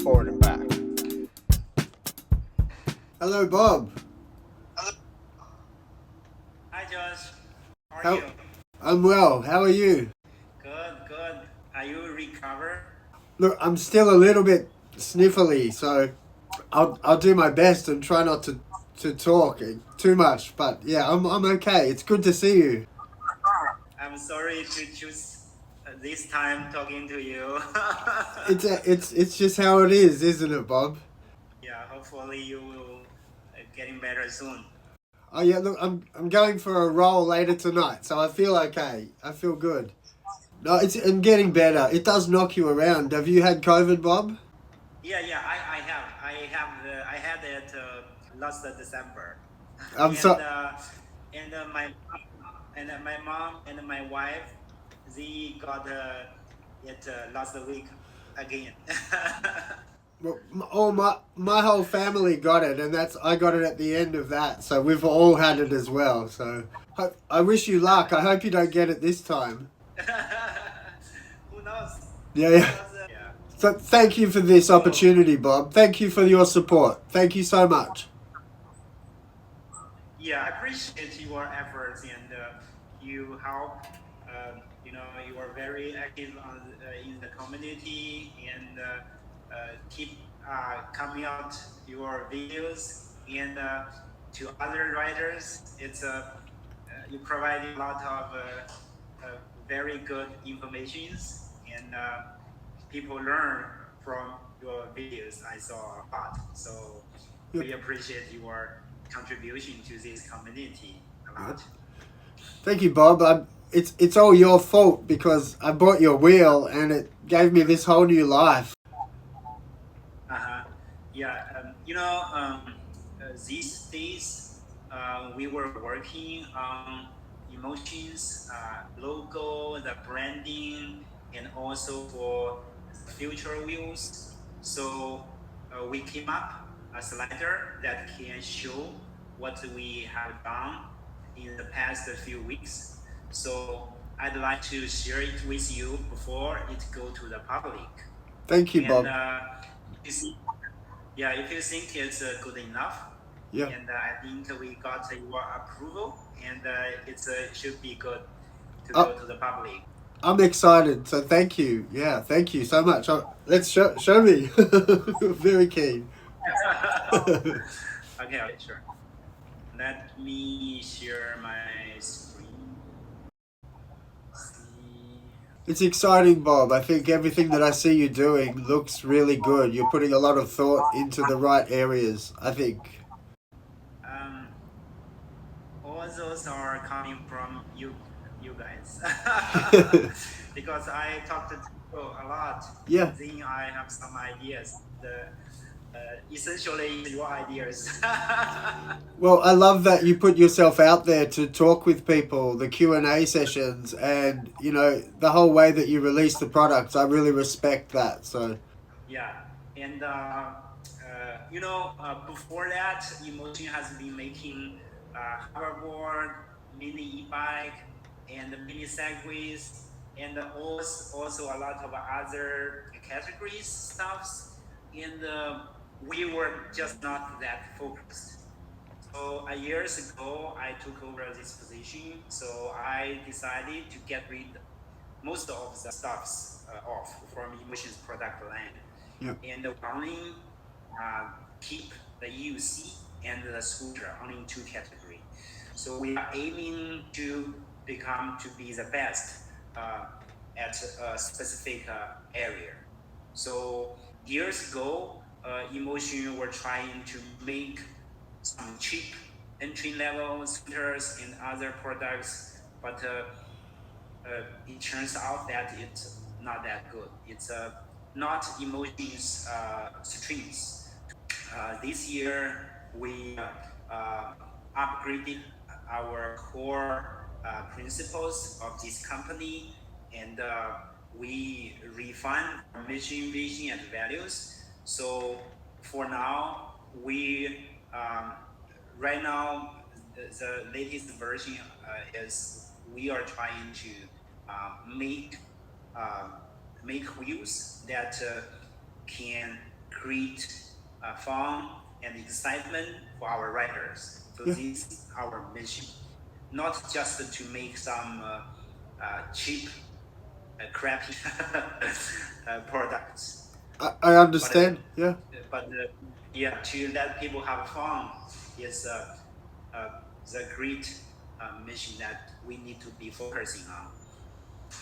forward and back. Hello, Bob. Hi, Josh. How are How? you? I'm well. How are you? Good, good. Are you recovered? Look, I'm still a little bit sniffly, so I'll do my best and try not to talk too much. But yeah, I'm okay. It's good to see you. I'm sorry to choose this time talking to you. It's just how it is, isn't it, Bob? Yeah, hopefully you will getting better soon. Oh yeah, look, I'm going for a roll later tonight, so I feel okay. I feel good. No, I'm getting better. It does knock you around. Have you had COVID, Bob? Yeah, I had it last December, I'm and so. uh, my mom and my wife, they got it last week again. Well, all my whole family got it, and I got it at the end of that. So we've all had it as well. So I wish you luck. I hope you don't get it this time. Who knows? Yeah, Who yeah. knows? Yeah. So thank you for this So opportunity, Bob. Thank you for your support. Thank you so much. yeah, I appreciate your efforts and you help. You are very active in the community and keep coming out your videos and to other writers. You provide a lot of very good informations and people learn from your videos. I saw a lot, so we appreciate your contribution to this community a lot. Thank you, Bob. It's all your fault because I bought your wheel and it gave me this whole new life. Uh-huh. Yeah, these days we were working on emotions, logo, the branding, and also for the future wheels. So we came up a slider that can show what we have done in the past few weeks. So I'd like to share it with you before it go to the public. Thank you, And Bob. you see, yeah, if you think it's good enough, Yeah. and I think we got your approval, and it should be good to Uh, go to the public. I'm excited, so thank you. Yeah, thank you so much. Let's show me. Very keen. Okay, okay, sure. Let me share my screen. See. It's exciting, Bob. I think everything that I see you doing looks really good. You're putting a lot of thought into the right areas, I think. Um, all those are coming from you guys, because I talked to people a lot, Yeah. and then I have some ideas. Essentially, your ideas. Well, I love that you put yourself out there to talk with people, the Q&A sessions, and, the whole way that you release the products. I really respect that. So, Yeah, and before that, Emotion has been making hoverboard, mini e-bike, and mini segways, and also a lot of other categories stuffs. And we were just not that focused. So years ago, I took over this position. So I decided to get rid most of the stuffs off from Emotion's product line, yeah. and only keep the EUC and the scooter only in two categories. So we are aiming to be the best at a specific area. So years ago, Emotion were trying to make some cheap entry level scooters and other products, but it turns out that it's not that good. It's not Emotion's strengths. This year, we upgraded our core principles of this company, and we refined our mission, vision, and values. So for now, we right now the latest version is we are trying to uh, make make wheels that can create fun and excitement for our riders. So Yeah. this is our mission, not just to make some cheap, crappy products, I but understand. Yeah. yeah, to let people have fun is uh, the great mission that we need to be focusing on.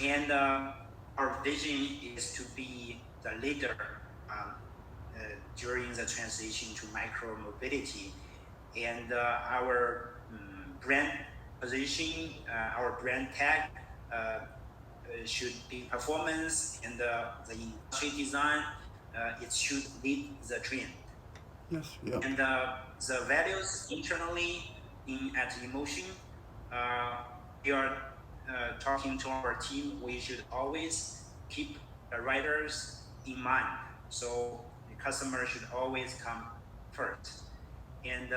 And our vision is to be the leader um, during the transition to micro mobility. And our brand position, our brand tag should be performance, and the industry design, it should lead the trend. Yes. Yeah. And the values internally at Inmotion, uh, we are talking to our team. We should always keep the riders in mind. So the customer should always come first, and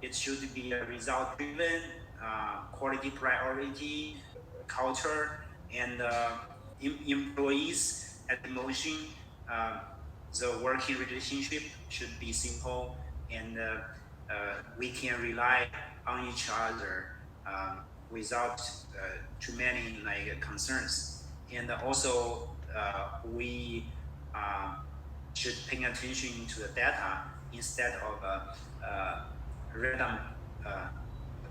it should be a result-driven, quality priority culture, and employees at Inmotion. Uh, the working relationship should be simple, and we can rely on each other without too many like concerns. And also we should pay attention to the data instead of random uh,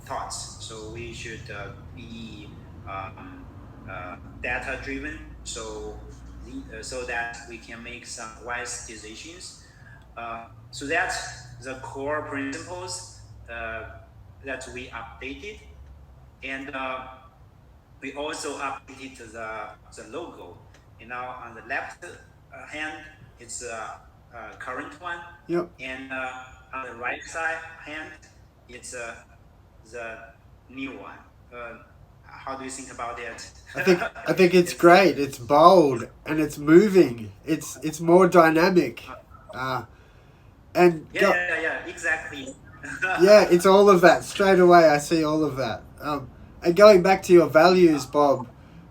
thoughts. So we should be data driven. So that we can make some wise decisions. So that's the core principles that we updated, and we also updated the logo. You know, on the left hand, it's a current one, Yep. and on the right side hand, it's the new one. How do you think about it? I think it's It's great. It's bold and it's moving. It's more dynamic. Uh, and yeah, go, yeah, yeah, yeah, exactly. yeah, it's all of that. Straight away, I see all of that. And going back to your values, Bob,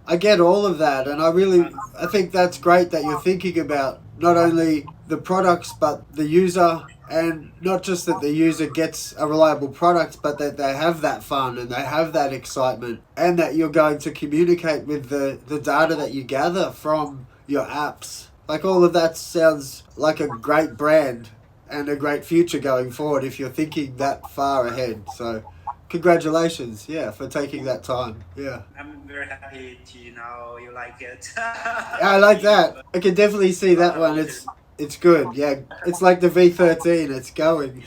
I get all of that, and I think that's great that you're thinking about not only the products but the user, and not just that the user gets a reliable product, but that they have that fun and they have that excitement, and that you're going to communicate with the data that you gather from your apps. Like all of that sounds like a great brand and a great future going forward if you're thinking that far ahead. So, congratulations, yeah, for taking that time. Yeah. I'm very happy to know you like it. Yeah, I like that. I can definitely see that one. Automotive. It's good. Yeah, it's like the V13. It's going.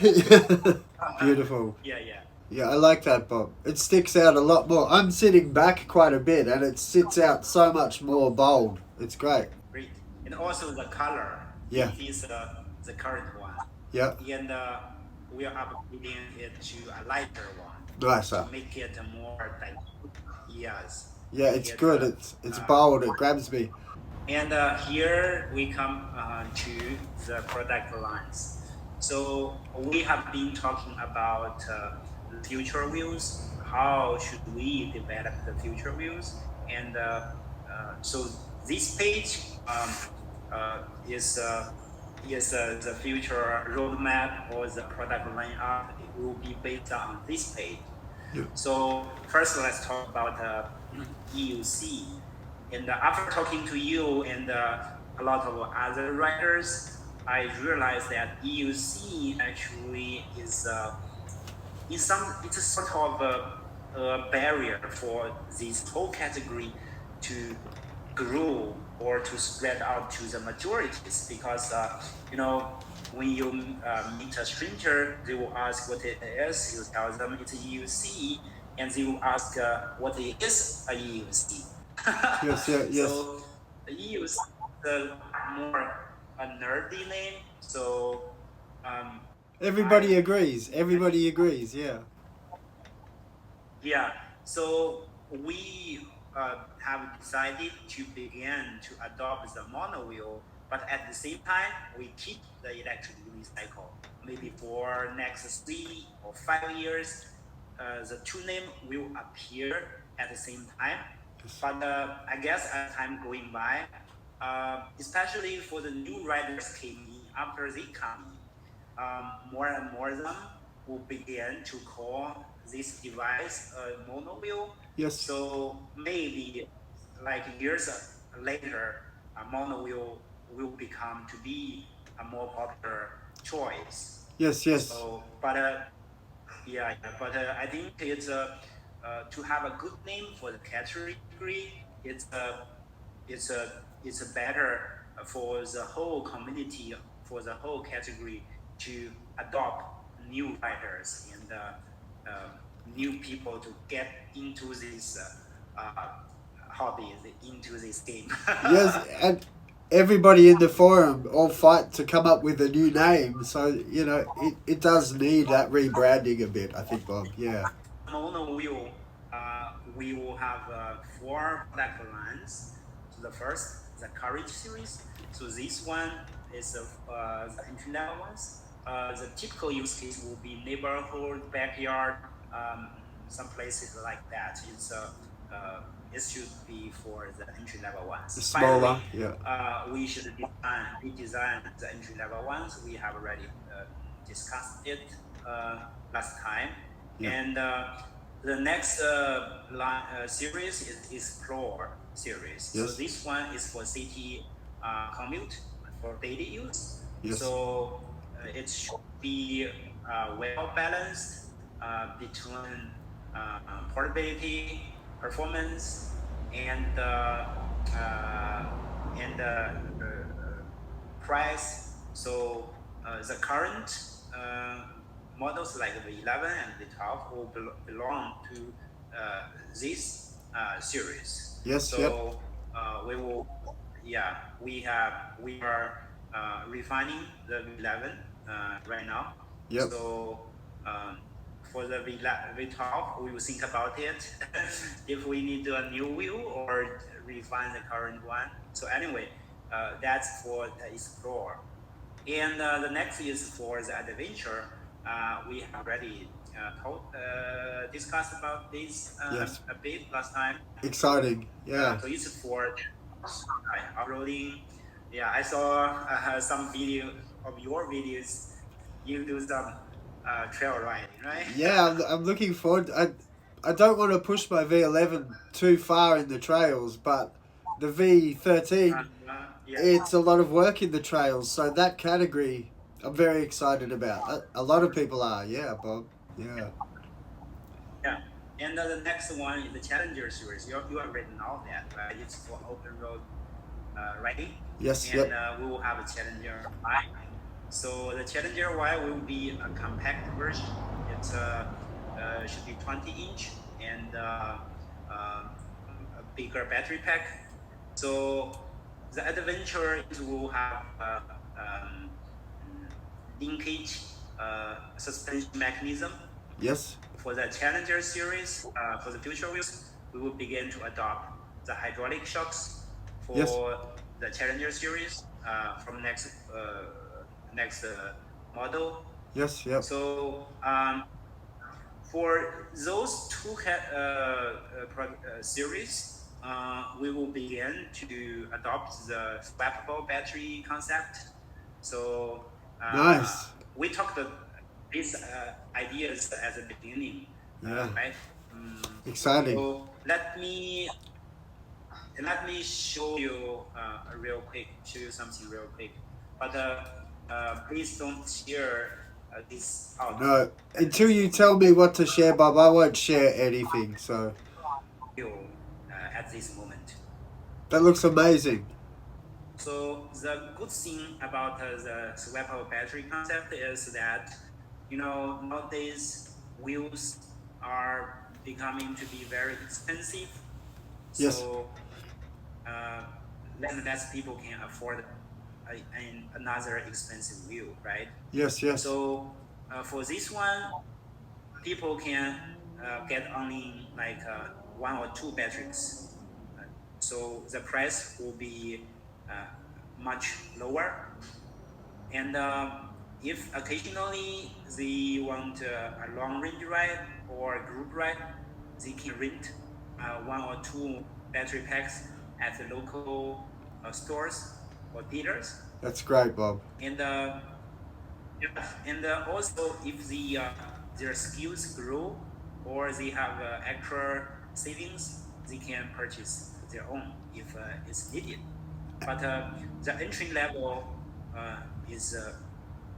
Beautiful. Yeah, yeah. Yeah, I like that, Bob. It sticks out a lot more. I'm sitting back quite a bit, and it sits out so much more bold. It's great. Great. And also the color. Yeah. It is the current one. Yeah. And we are upgrading it to a lighter one Nicer. to make it more dynamic. Yes. Yeah, Make it's it, good. It's bold. It grabs me. And here we come to the product lines. So we have been talking about the future wheels. How should we develop the future wheels? And so this page is the future roadmap or the product lineup. It will be based on this page. Yeah. So first, let's talk about EUC. And after talking to you and a lot of other writers, I realized that EUC actually is it's a sort of a barrier for this whole category to grow or to spread out to the majorities, because when you meet a stranger, they will ask what it is. You tell them it's a EUC, and they will ask what is a EUC. Yes. Yeah. Yes. So the EUC is more a nerdy name. So Everybody agrees. Everybody agrees. Yeah. yeah, so we have decided to begin to adopt the monowheel, but at the same time, we keep the electric unicycle. Maybe for next 3 or 5 years, the two names will appear at the same time. But I guess as time going by, especially for the new riders came after they come in, more and more of them will begin to call this device a monowheel. Yes. So maybe like years later, a monowheel will become to be a more popular choice. Yes. Yes. So, but but I think it's to have a good name for the category. It's a it's a it's a better for the whole community, for the whole category to adopt new writers and new people to get into this hobby, into this game. Yes, and everybody in the forum all fight to come up with a new name. So, you know, it does need that rebranding a bit, I think, Bob. Yeah. Monowheel, we will have 4 product lines. So the first, the Courage series. So this one is the entry level ones. The typical use case will be neighborhood, backyard, some places like that. It should be for the entry level ones. The smaller, We should redesign the entry level ones. We have already discussed it last time. Yeah. And the next series is Explore series. Yes. So this one is for city commute, for daily use. Yes. So it should be well balanced between portability, performance, and price. So the current models like the 11 and the 12 will belong to this series. Yes. So we will, we are refining the V11 right now. Yep. So for the V12, we will think about it if we need a new wheel or refine the current one. So anyway, that's for the Explore. And the next is for the Adventure. We have already discussed about this Yes. a bit last time. Exciting. Yeah. So it's for off-roading. Yeah, I saw some video of your videos. You do some trail riding, right? Yeah, I'm looking forward. I don't want to push my V11 too far in the trails, but the V13, it's a lot of work in the trails. So that category, I'm very excited about. A lot of people are. Yeah, Bob. Yeah. Yeah. And the next one is the Challenger series. You have written all that, right? It's for open road riding. Yes. And Yep. we will have a Challenger Y. So the Challenger Y will be a compact version. It should be 20-inch and a bigger battery pack. So the Adventure will have linkage suspension mechanism. Yes. For the Challenger series, for the future wheels, we will begin to adopt the hydraulic shocks for the Challenger series from next model. Yes. Yep. So for those two series, we will begin to adopt the Swapable battery concept. So nice. We talked these ideas at the beginning, right? Exciting. So let me show you show you something real quick. But please don't share this out. No, until you tell me what to share, Bob, I won't share anything. So at this moment. That looks amazing. So the good thing about the swappable battery concept is that, nowadays wheels are becoming to be very expensive. Yes. So less people can afford another expensive wheel, right? Yes. Yes. So for this one, people can get only like 1 or 2 batteries. So the price will be much lower. And if occasionally they want a long range ride or a group ride, they can rent 1 or 2 battery packs at the local stores. or dealers. That's great, Bob. And yeah, and also if their skills grow or they have extra savings, they can purchase their own if it's needed. But the entry level uh, is uh,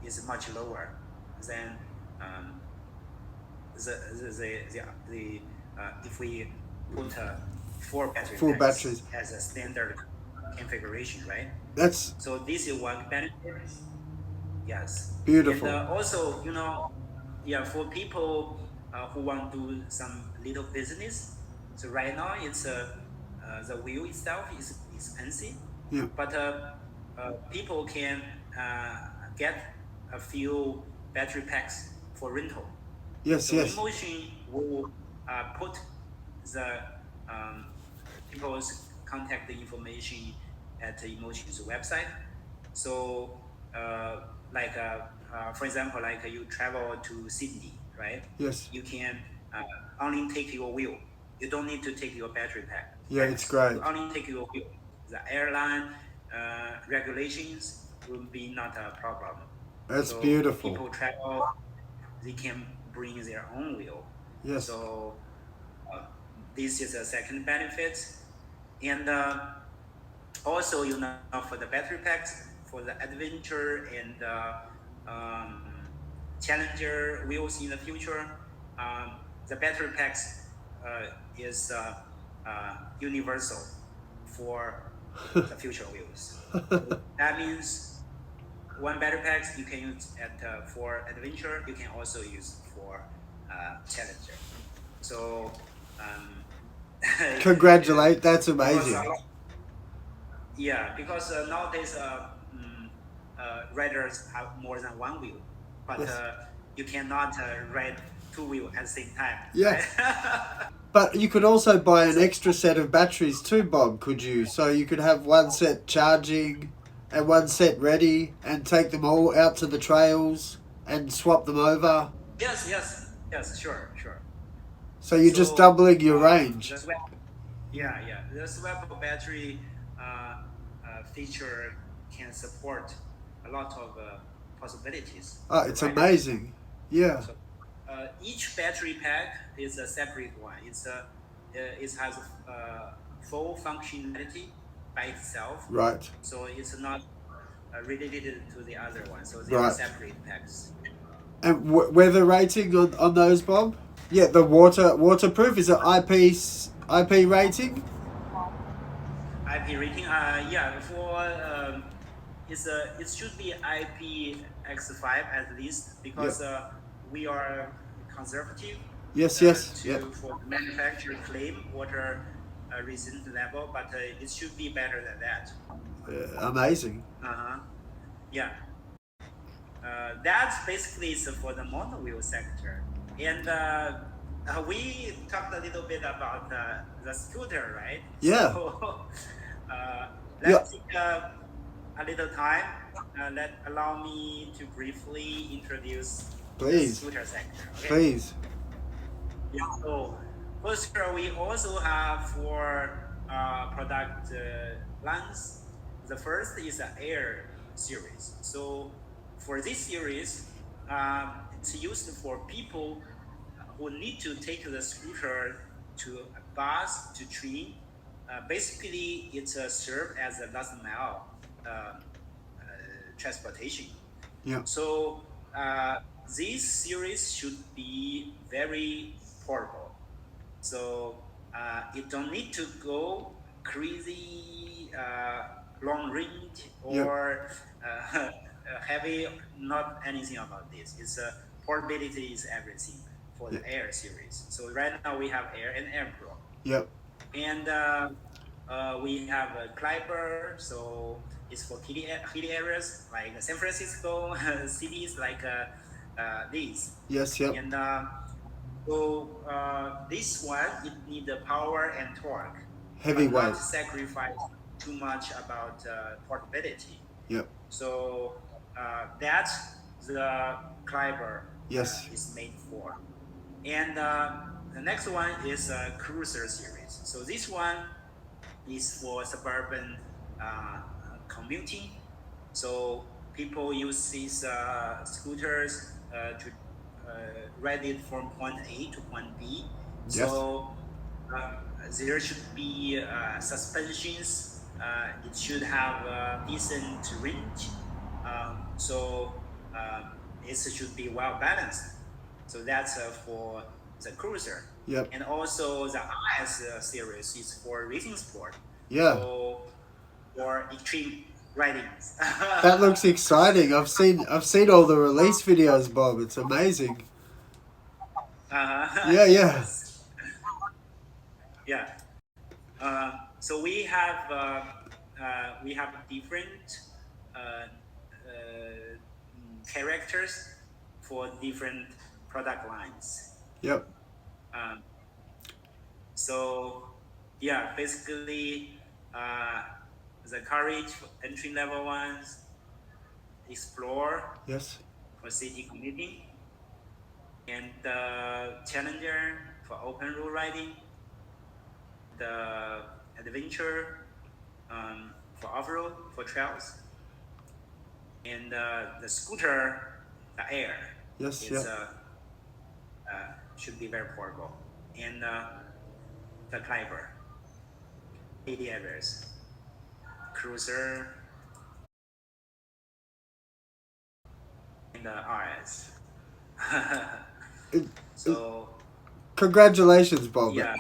is much lower than um, the if we put four battery Full packs batteries. as a standard configuration, right? That's So this is one benefit. Yes, and beautiful. also yeah, for people who want to do some little business. So right now it's the wheel itself is expensive, Yeah. but people can get a few battery packs for rental. Yes, So yes. Inmotion will put the um, people's contact information at Inmotion's website. So, like for example, like you travel to Sydney, right? Yes. You can only take your wheel. You don't need to take your battery pack. Yeah, it's great. You only take your wheel. The airline regulations will be not a problem. That's So beautiful. people travel, they can bring their own wheel. Yes. So this is a second benefit, and also for the battery packs for the adventure and challenger wheels in the future, the battery packs is universal for the future wheels. So that means one battery pack you can use for adventure. You can also use for challenger. So Congratulate. That's amazing. yeah, because nowadays riders have more than one wheel, but Yes. You cannot ride two wheels at the same time. Yeah. Right? But you could also buy an extra set of batteries too, Bob, could you? So you could have one set charging and one set ready and take them all out to the trails and swap them over. yes, sure. So you're just doubling your range. Yeah. The swappable battery feature can support a lot of possibilities. Oh, for it's riders. amazing. Yeah. So, each battery pack is a separate one. It has full functionality by itself. Right. So it's not related to the other one. So they are Right. separate packs. And weather rating on those, Bob? Yeah, the waterproof is it IP rating? IP rating, for it should be IPX5 at least because we are conservative. Yes. For the manufacturer claim water resistant level, but it should be better than that. Amazing. Yeah. That basically is for the monowheel sector, and we talked a little bit about the scooter, right? Yeah. So, let's take a little time. Allow me to briefly introduce the scooter sector. Okay? Please. Yeah. So first, we also have four product lines. The first is the Air series. So for this series, it's used for people who need to take the scooter to a bus to train. Basically, it serves as a last mile transportation. Yeah. So this series should be very portable. So you don't need to go crazy long range or heavy. Not anything about this. It's portability is everything for the Air series. So right now we have Air and Air Pro. Yep. And we have a Climber, so it's for hilly areas like San Francisco, cities like these. Yes. Yep. And so this one, it needs the power and torque. Heavyweight. Not sacrifice too much about portability. Yep. So that's the Climber is made for. And the next one is a Cruiser series. So this one is for suburban commuting. So people use these scooters to ride it from point A to point B. So there should be suspensions. It should have a decent range. So it should be well balanced. So that's for the cruiser. Yep. And also the RS series is for racing sport. Yeah. So for extreme riding. That looks exciting. I've seen all the release videos, Bob. It's amazing. Yeah, yeah. Yeah. So we have different characters for different product lines. Yep. So yeah, basically the Courage entry level ones, Explore Yes. for city commuting, and the Challenger for open road riding, the Adventure for off-road, for trails, and the scooter, the Air, Yes. is, Yeah. should be very portable, and the Climber, 80 hours, Cruiser, and the RS. So Congratulations, Bob. yeah.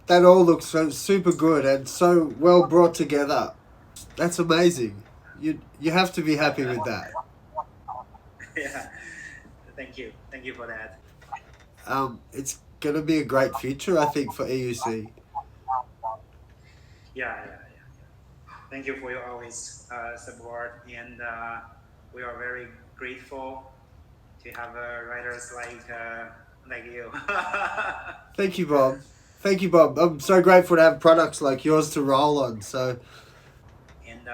That all looks so super good and so well brought together. That's amazing. You have to be happy with that. Yeah, thank you for that. It's gonna be a great future, I think, for EUC. Yeah. Thank you for your always support, and we are very grateful to have riders like you. Thank you, Bob. Thank you, Bob. I'm so grateful to have products like yours to roll on. So, And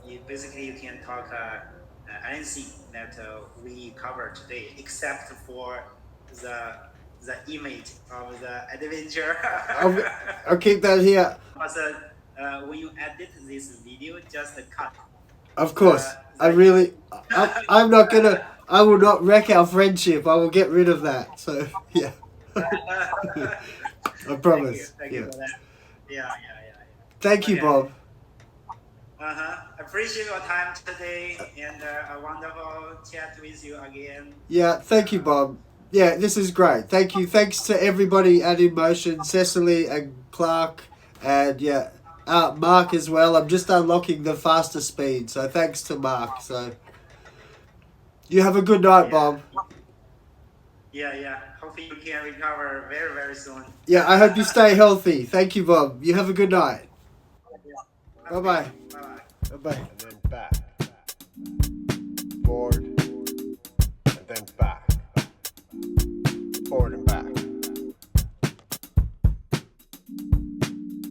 you can talk anything that we covered today, except for the image of the adventure. I'll keep that here. Because when you edit this video, just cut. Of course. I'm not gonna. I will not wreck our friendship. I will get rid of that. So, yeah. I promise. Thank you for that. Yeah. Thank you, Okay. Bob. Appreciate your time today, and a wonderful chat with you again. Yeah, thank you, Bob. Yeah, this is great. Thank you. Thanks to everybody at Inmotion, Cecily and Clark, and yeah, Mark as well. I'm just unlocking the faster speed, so thanks to Mark. So, you have a good night, Bob. Yeah. Hopefully you can recover very, very soon. Yeah, I hope you stay healthy. Thank you, Bob. You have a good night. Bye-bye. Bye-bye. Bye-bye. And then back, forward,